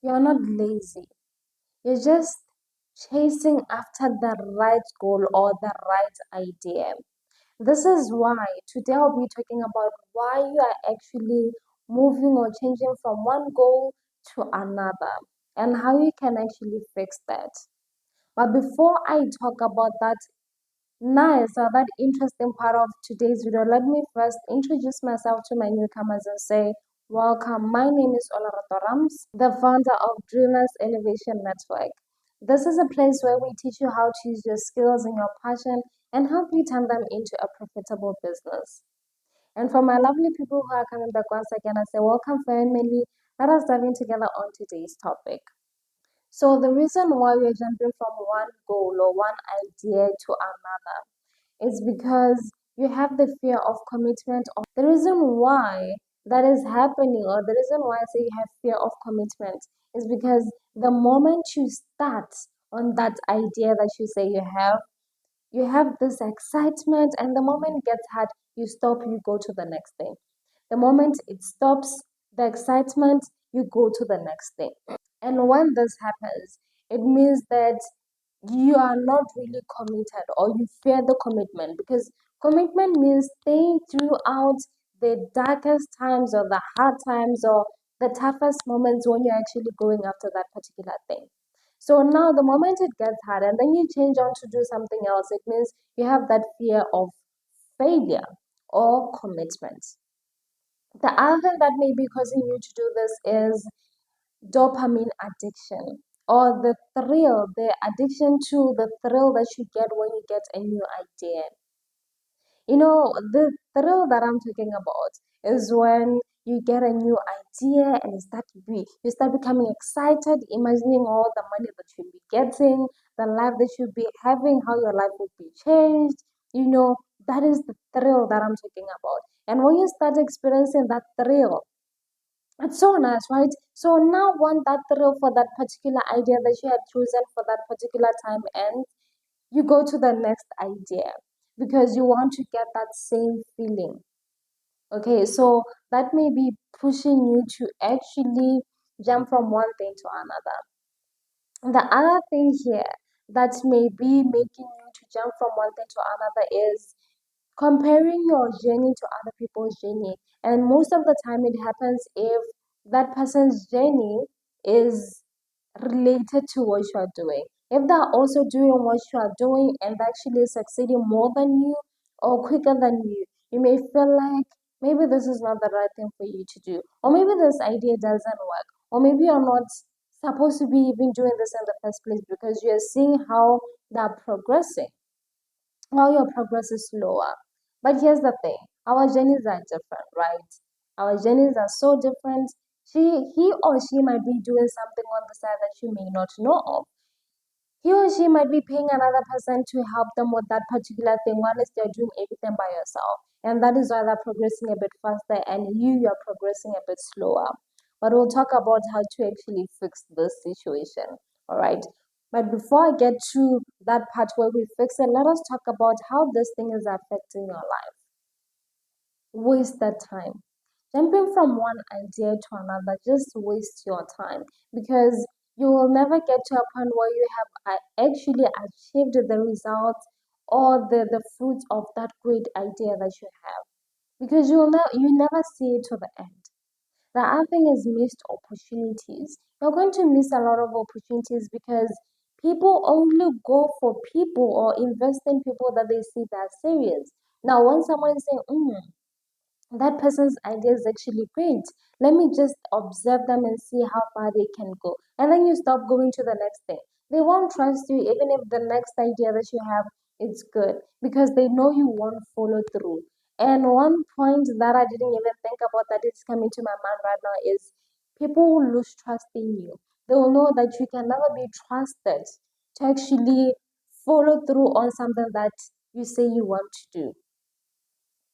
You're not lazy. You're just chasing after the right goal or the right idea. This is why today I'll be talking about why you are actually moving or changing from one goal to another and how you can actually fix that. But before I talk about that nice or that interesting part of today's video, let me first introduce myself to my newcomers and say, welcome. My name is Olerato, the founder of Dreamers Elevation Network. This is a place where we teach you how to use your skills and your passion and help you turn them into a profitable business. And for my lovely people who are coming back once again, I say, welcome, family. Let us dive in together on today's topic. So, the reason why we're jumping from one goal or one idea to another is because you have the fear of commitment. The reason why that is happening, or the reason why I say you have fear of commitment, is because the moment you start on that idea that you say you have this excitement, and the moment it gets hard, you stop, you go to the next thing. The moment it stops, the excitement, you go to the next thing. And when this happens, it means that you are not really committed or you fear the commitment, because commitment means staying throughout the darkest times or the hard times or the toughest moments when you're actually going after that particular thing. So now the moment it gets hard and then you change on to do something else, it means you have that fear of failure or commitment. The other thing that may be causing you to do this is dopamine addiction, or the addiction to the thrill that you get when you get a new idea. The thrill that I'm talking about is when you get a new idea and you start becoming excited, imagining all the money that you'll be getting, the life that you'll be having, how your life will be changed. That is the thrill that I'm talking about. And when you start experiencing that thrill, it's so nice, right? So now, when that thrill for that particular idea that you had chosen for that particular time ends, you go to the next idea because you want to get that same feeling. Okay, so that may be pushing you to actually jump from one thing to another. The other thing here that may be making you to jump from one thing to another is comparing your journey to other people's journey. And most of the time, it happens if that person's journey is related to what you are doing. If they're also doing what you are doing and actually succeeding more than you or quicker than you may feel like maybe this is not the right thing for you to do, or maybe this idea doesn't work, or maybe you're not supposed to be even doing this in the first place because you're seeing how they're progressing, how your progress is slower. But here's the thing, our journeys are different, right? Our journeys are so different. He or she might be doing something on the side that you may not know of. He or she might be paying another person to help them with that particular thing, while they're doing everything by yourself. And that is why they're progressing a bit faster and you're progressing a bit slower. But we'll talk about how to actually fix this situation. All right. But before I get to that part where we fix it, let us talk about how this thing is affecting your life. Waste that time. Jumping from one idea to another just waste your time, because you will never get to a point where you have actually achieved the results or the fruits of that great idea that you have, because you never see it to the end. The other thing is missed opportunities. You're going to miss a lot of opportunities because people only go for people or invest in people that they see that are serious. Now, when someone is saying, that person's idea is actually great. Let me just observe them and see how far they can go. And then you stop going to the next thing. They won't trust you even if the next idea that you have is good, because they know you won't follow through. And one point that I didn't even think about that is coming to my mind right now is people will lose trust in you. They will know that you can never be trusted to actually follow through on something that you say you want to do.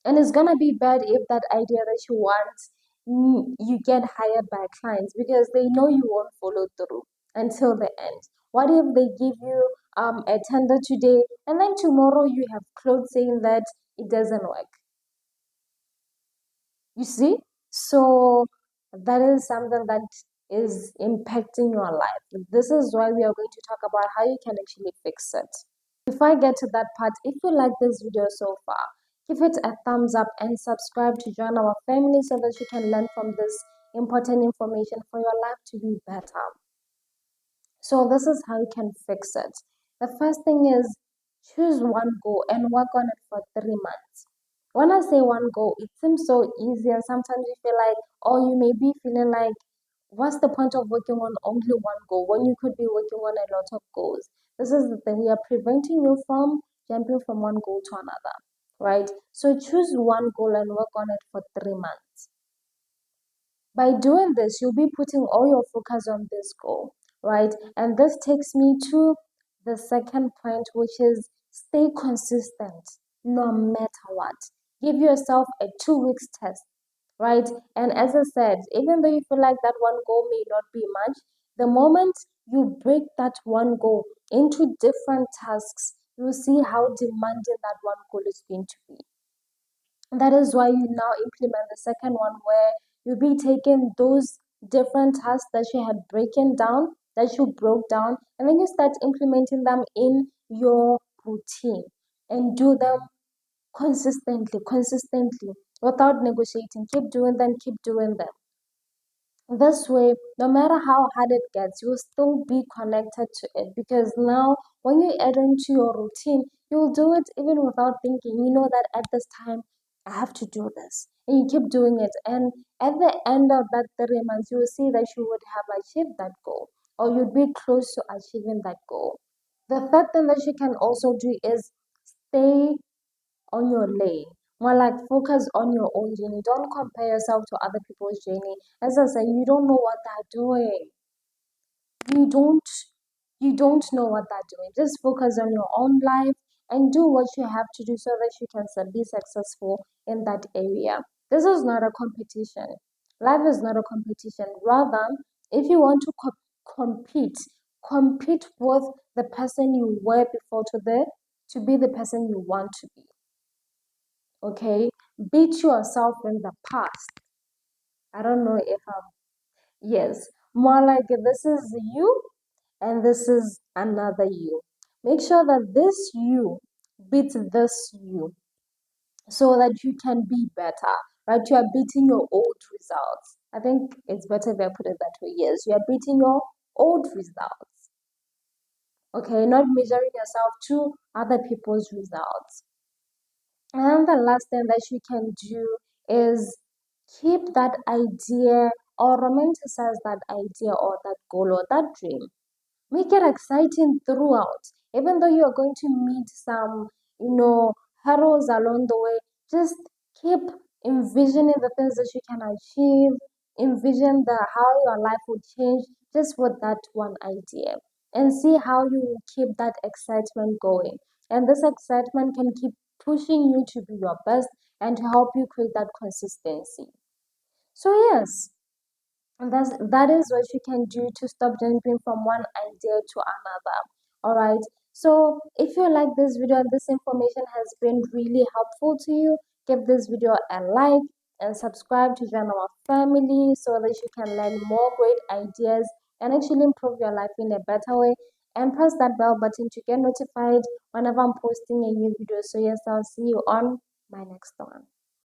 And it's gonna be bad if that idea that you want, you get hired by clients because they know you won't follow through until the end. What if they give you a tender today and then tomorrow you have clothes saying that it doesn't work? You see? So that is something that is impacting your life. This is why we are going to talk about how you can actually fix it. Before I get to that part, if you like this video so far, give it a thumbs up and subscribe to join our family so that you can learn from this important information for your life to be better. So this is how you can fix it. The first thing is choose one goal and work on it for 3 months. When I say one goal, it seems so easy, and sometimes you feel like, or you may be feeling like, what's the point of working on only one goal when you could be working on a lot of goals? This is the thing, we are preventing you from jumping from one goal to another, right? So choose one goal and work on it for 3 months. By doing this, you'll be putting all your focus on this goal, right? And this takes me to the second point, which is stay consistent no matter what. Give yourself a 2 weeks test, right? And as I said, even though you feel like that one goal may not be much, the moment you break that one goal into different tasks, you'll see how demanding that one goal is going to be. That is why you now implement the second one, where you'll be taking those different tasks that you had broken down, that you broke down, and then you start implementing them in your routine and do them consistently, without negotiating. Keep doing them, keep doing them. This way, no matter how hard it gets, you'll still be connected to it, because now when you add into your routine, you'll do it even without thinking. You know that at this time, I have to do this. And you keep doing it. And at the end of that 3 months, you will see that you would have achieved that goal, or you'd be close to achieving that goal. The third thing that you can also do is stay on your lane. More like focus on your own journey. Don't compare yourself to other people's journey. As I say, you don't know what they're doing. You don't you don't know what they're doing. Just focus on your own life and do what you have to do so that you can be successful in that area. This is not a competition. Life is not a competition. Rather, if you want to compete, compete with the person you were before to be the person you want to be. Okay, beat yourself in the past. I don't know if I'm, yes, more like this is you and this is another you. Make sure that this you beats this you so that you can be better, right? You are beating your old results. I think it's better if I put it that way. Yes, you are beating your old results. Okay, not measuring yourself to other people's results. And the last thing that you can do is keep that idea or romanticize that idea or that goal or that dream. Make it exciting throughout. Even though you're going to meet some, hurdles along the way, just keep envisioning the things that you can achieve. Envision how your life would change just with that one idea. And see how you will keep that excitement going. And this excitement can keep pushing you to be your best and to help you create that consistency. So yes, and that is what you can do to stop jumping from one idea to another. All right. So if you like this video and this information has been really helpful to you, give this video a like and subscribe to join our family so that you can learn more great ideas and actually improve your life in a better way. And press that bell button to get notified whenever I'm posting a new video. So yes, I'll see you on my next one.